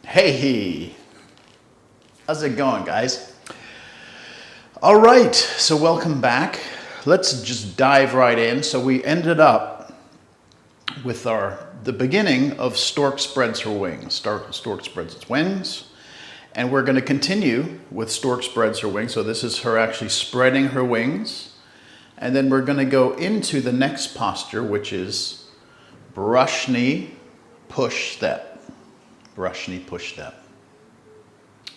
Hey, how's it going, guys? All right, so welcome back. Let's just dive right in. So we ended up with the beginning of Stork Spreads Her Wings. Stork spreads its wings, and we're going to continue with Stork Spreads Her Wings. So this is her actually spreading her wings, and then we're going to go into the next posture, which is brush knee, push step. Brush knee, push step.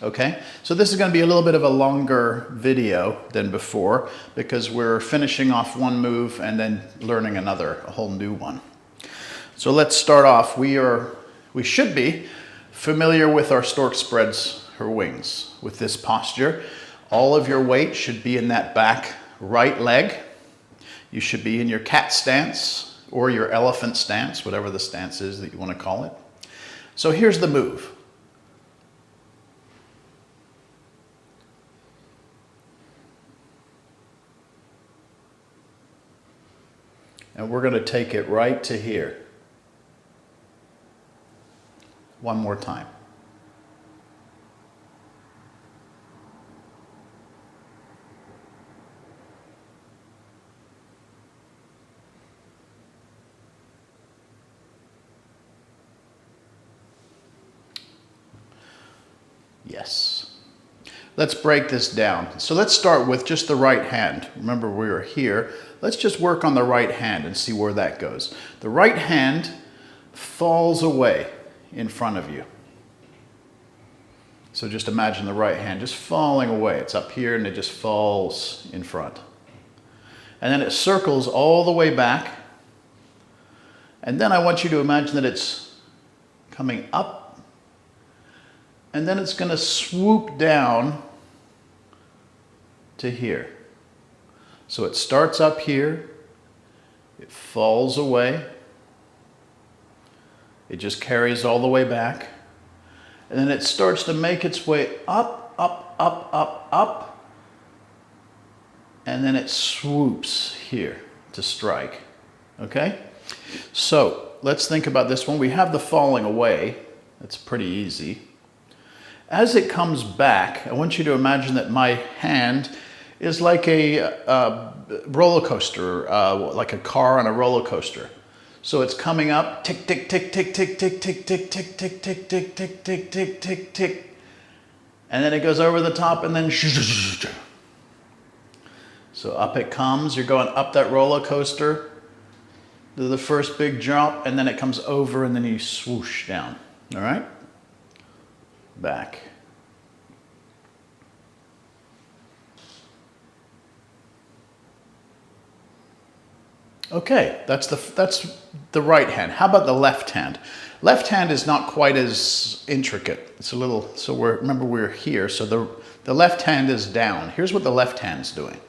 Okay, so this is going to be a little bit of a longer video than before because we're finishing off one move and then learning a whole new one. So let's start off. We should be familiar with our Stork Spreads Her Wings. With this posture, all of your weight should be in that back right leg. You should be in your cat stance or your elephant stance, whatever the stance is that you want to call it. So here's the move. And we're going to take it right to here. One more time. Yes. Let's break this down. So let's start with just the right hand. Remember, we were here. Let's just work on the right hand and see where that goes. The right hand falls away in front of you. So just imagine the right hand just falling away. It's up here and it just falls in front. And then it circles all the way back. And then I want you to imagine that it's coming up. And then it's going to swoop down to here. So it starts up here, it falls away, it just carries all the way back, and then it starts to make its way up, up, up, up, up, and then it swoops here to strike. Okay? So let's think about this one. We have the falling away. That's pretty easy. As it comes back, I want you to imagine that my hand is like a roller coaster, like a car on a roller coaster. So it's coming up, tick, tick, tick, tick, tick, tick, tick, tick, tick, tick, tick, tick, tick, tick, tick, tick, tick. And then it goes over the top and then so up it comes. You're going up that roller coaster to the first big jump, and then it comes over and then you swoosh down. All right? Back. Okay, that's the right hand. How about the left hand? Left hand is not quite as intricate. It's a little, so remember we're here, so the left hand is down. Here's what the left hand's doing.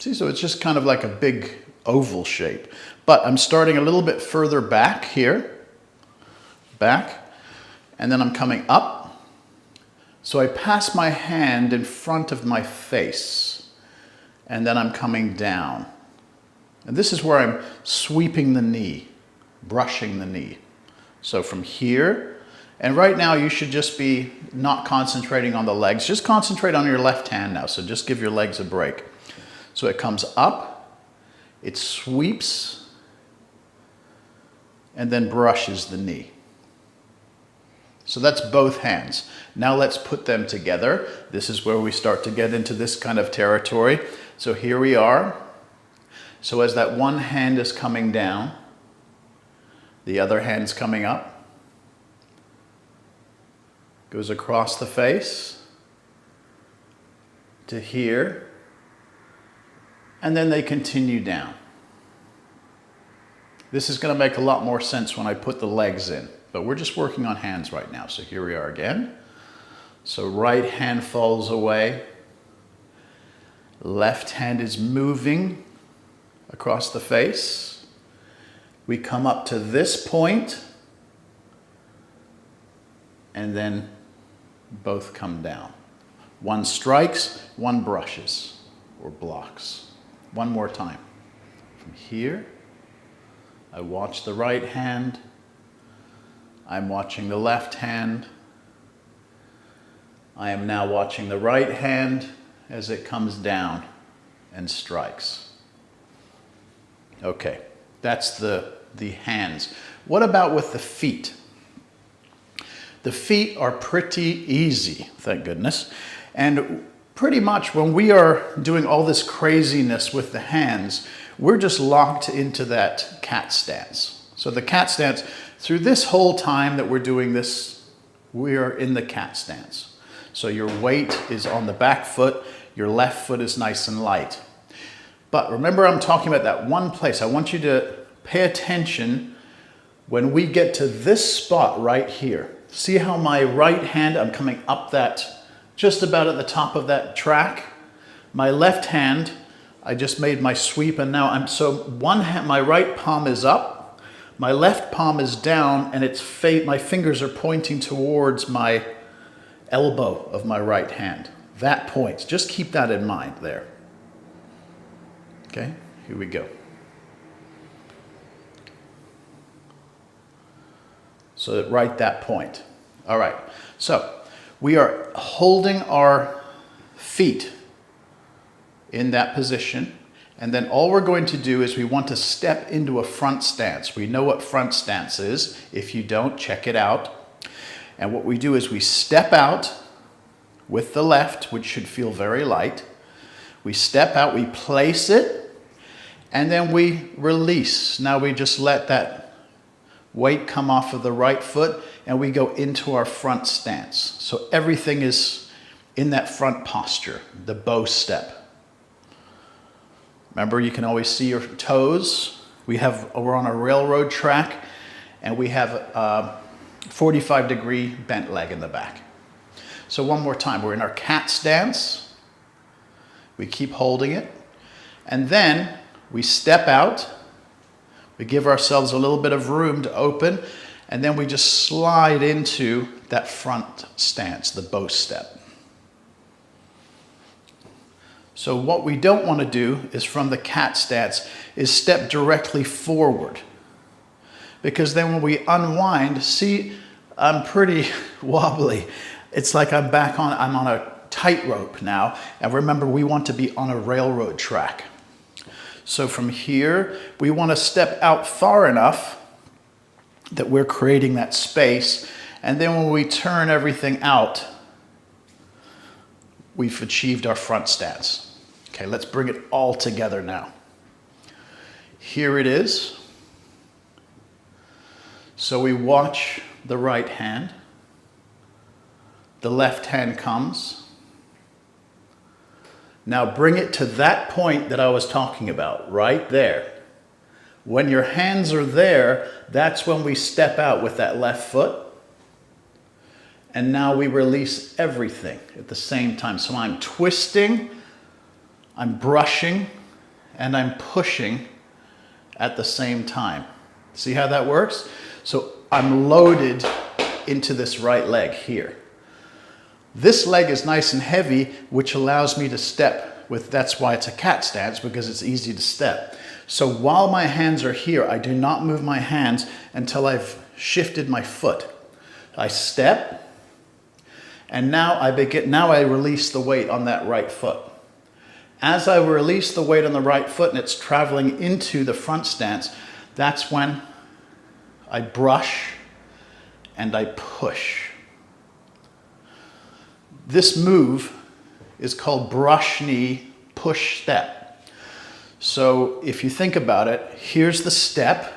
See, so it's just kind of like a big oval shape. But I'm starting a little bit further back here. Back. And then I'm coming up. So I pass my hand in front of my face. And then I'm coming down. And this is where I'm sweeping the knee, brushing the knee. So from here, and right now you should just be not concentrating on the legs. Just concentrate on your left hand now. So just give your legs a break. So it comes up, it sweeps, and then brushes the knee. So that's both hands. Now let's put them together. This is where we start to get into this kind of territory. So here we are. So as that one hand is coming down, the other hand's coming up, goes across the face to here, and then they continue down. This is going to make a lot more sense when I put the legs in, but we're just working on hands right now. So here we are again. So right hand falls away. Left hand is moving across the face. We come up to this point, and then both come down. One strikes, one brushes or blocks. One more time. From here, I watch the right hand. I'm watching the left hand. I am now watching the right hand as it comes down and strikes. Okay, that's the hands. What about with the feet? The feet are pretty easy, thank goodness. And pretty much when we are doing all this craziness with the hands, we're just locked into that cat stance. So the cat stance, through this whole time that we're doing this, we are in the cat stance. So your weight is on the back foot, your left foot is nice and light. But remember, I'm talking about that one place. I want you to pay attention when we get to this spot right here. See how my right hand, I'm coming up that, just about at the top of that track. My left hand, I just made my sweep, and now so one hand, my right palm is up, my left palm is down, and my fingers are pointing towards my elbow of my right hand. That points. Just keep that in mind there. Okay, here we go. So right that point. All right, so we are holding our feet in that position, and then all we're going to do is we want to step into a front stance. We know what front stance is. If you don't, check it out. And what we do is we step out with the left, which should feel very light. We step out, we place it, and then we release. Now we just let that weight come off of the right foot, and we go into our front stance. So everything is in that front posture, the bow step. Remember, you can always see your toes. We're on a railroad track, and we have a 45-degree bent leg in the back. So one more time, we're in our cat stance. We keep holding it, and then we step out. We give ourselves a little bit of room to open, and then we just slide into that front stance, the bow step. So what we don't want to do is from the cat stance is step directly forward, because then when we unwind, see, I'm pretty wobbly. It's like I'm on a tightrope now, and remember, we want to be on a railroad track. So from here, we want to step out far enough that we're creating that space, and then when we turn everything out, we've achieved our front stance. Okay, let's bring it all together now. Here it is. So we watch the right hand. The left hand comes. Now bring it to that point that I was talking about, right there. When your hands are there, that's when we step out with that left foot. And now we release everything at the same time. So I'm twisting, I'm brushing, and I'm pushing at the same time. See how that works? So I'm loaded into this right leg here. This leg is nice and heavy, which allows me to step with, that's why it's a cat stance, because it's easy to step. So while my hands are here, I do not move my hands until I've shifted my foot. I step, and now I release the weight on that right foot. As I release the weight on the right foot and it's traveling into the front stance, that's when I brush and I push. This move is called brush knee push step. So if you think about it, here's the step,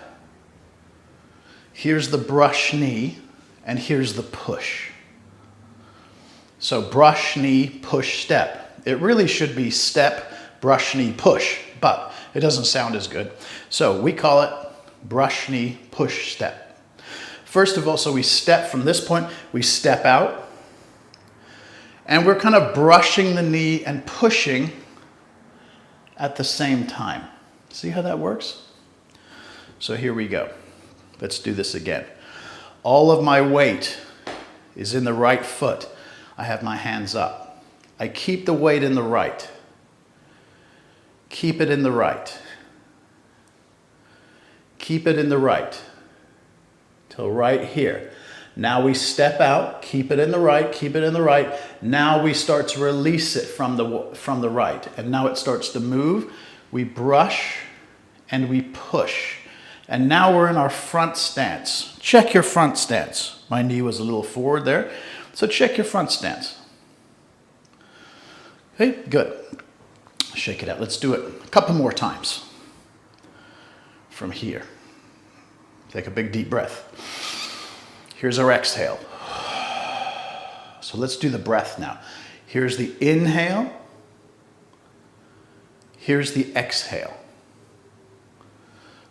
here's the brush knee, and here's the push. So brush knee push step. It really should be step, brush knee push, but it doesn't sound as good. So we call it brush knee push step. First of all, so we step from this point, we step out, and we're kind of brushing the knee and pushing at the same time. See how that works? So here we go. Let's do this again. All of my weight is in the right foot. I have my hands up. I keep the weight in the right. Keep it in the right. Keep it in the right. Till right here. Now we step out, keep it in the right, keep it in the right. Now we start to release it from the right. And now it starts to move. We brush and we push. And now we're in our front stance. Check your front stance. My knee was a little forward there. So check your front stance. Okay, good. Shake it out. Let's do it a couple more times. From here. Take a big deep breath. Here's our exhale. So let's do the breath now. Here's the inhale. Here's the exhale.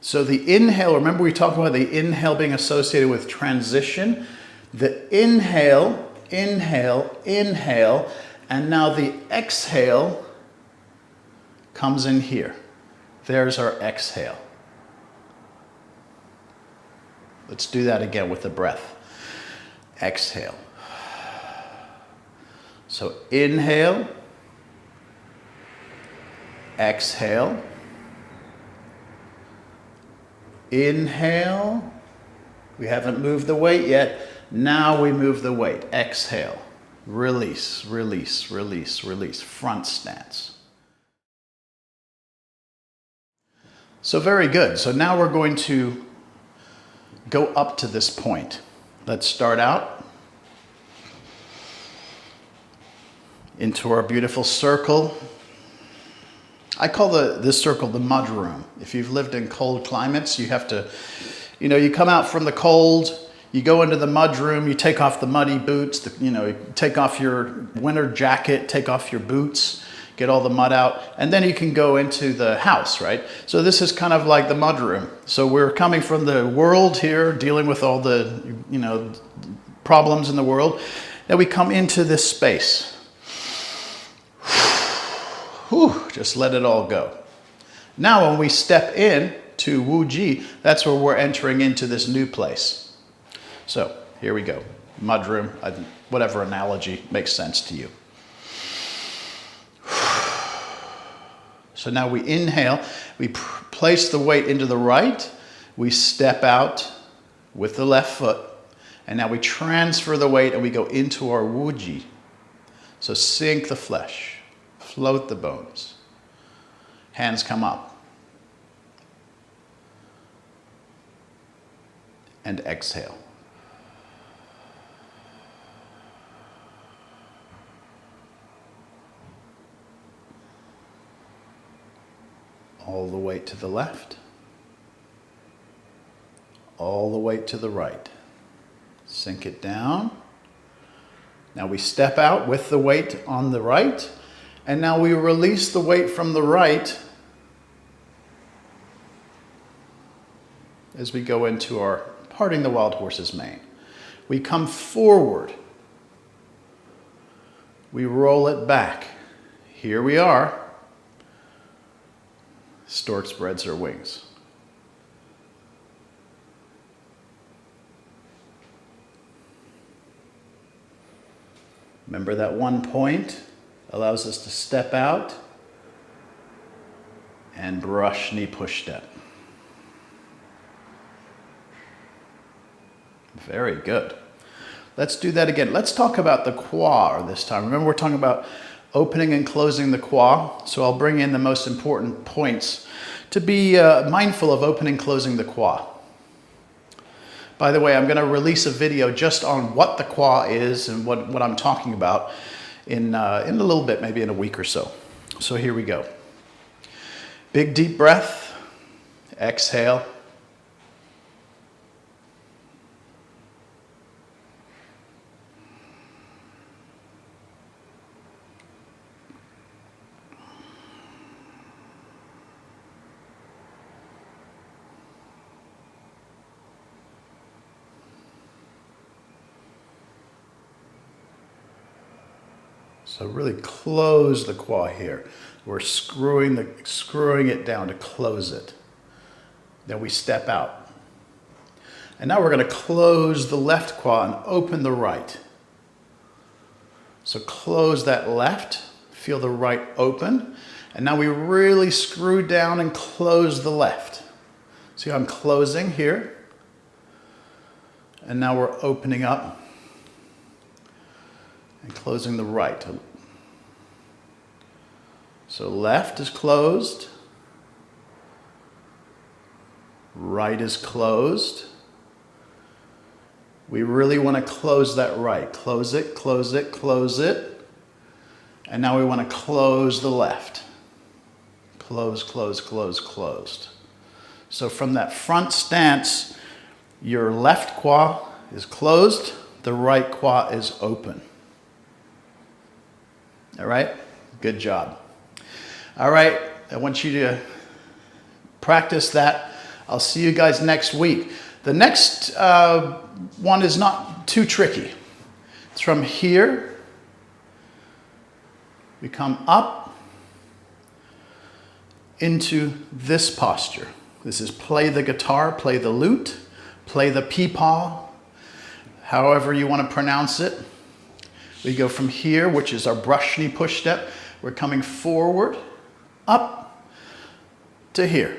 So the inhale, remember we talked about the inhale being associated with transition. The inhale, inhale, inhale, and now the exhale comes in here. There's our exhale. Let's do that again with the breath. Exhale. So inhale, exhale, inhale. We haven't moved the weight yet. Now we move the weight. Exhale, release, release, release, release. Front stance. So very good. So now we're going to go up to this point. Let's start out into our beautiful circle. I call this circle the mud room. If you've lived in cold climates, you have to, you come out from the cold, you go into the mud room, you take off the muddy boots, you take off your winter jacket, take off your boots, get all the mud out, and then you can go into the house, right? So this is kind of like the mud room. So we're coming from the world here, dealing with all the, problems in the world. Then we come into this space. Whew, just let it all go. Now when we step in to Wu Ji, that's where we're entering into this new place. So here we go. Mud room, whatever analogy makes sense to you. So now we inhale, we place the weight into the right, we step out with the left foot, and now we transfer the weight and we go into our Wu Ji. So sink the flesh, float the bones, hands come up, and exhale. All the weight to the left, all the weight to the right. Sink it down. Now we step out with the weight on the right, and now we release the weight from the right as we go into our parting the wild horse's mane. We come forward. We roll it back. Here we are. Stork spreads her wings. Remember that one point allows us to step out and brush knee push step. Very good. Let's do that again. Let's talk about the kwa this time. Remember we're talking about opening and closing the kwa. So I'll bring in the most important points to be mindful of opening and closing the kwa. By the way, I'm going to release a video just on what the kwa is and what I'm talking about in a little bit, maybe in a week or so. So here we go. Big deep breath. Exhale. So really close the kwa here. We're screwing it down to close it. Then we step out. And now we're going to close the left kwa and open the right. So close that left, feel the right open. And now we really screw down and close the left. See how I'm closing here? And now we're opening up and closing the right. So left is closed, right is closed. We really want to close that right. Close it, close it, close it. And now we want to close the left. Close, close, close, closed. So from that front stance, your left kwa is closed, the right kwa is open. All right? Good job. All right, I want you to practice that. I'll see you guys next week. The next one is not too tricky. It's from here. We come up into this posture. This is play the guitar, play the lute, play the peepaw, however you want to pronounce it. We go from here, which is our brush knee push step. We're coming forward, up to here.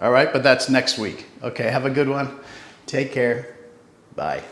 All right, but that's next week. Okay, have a good one. Take care. Bye.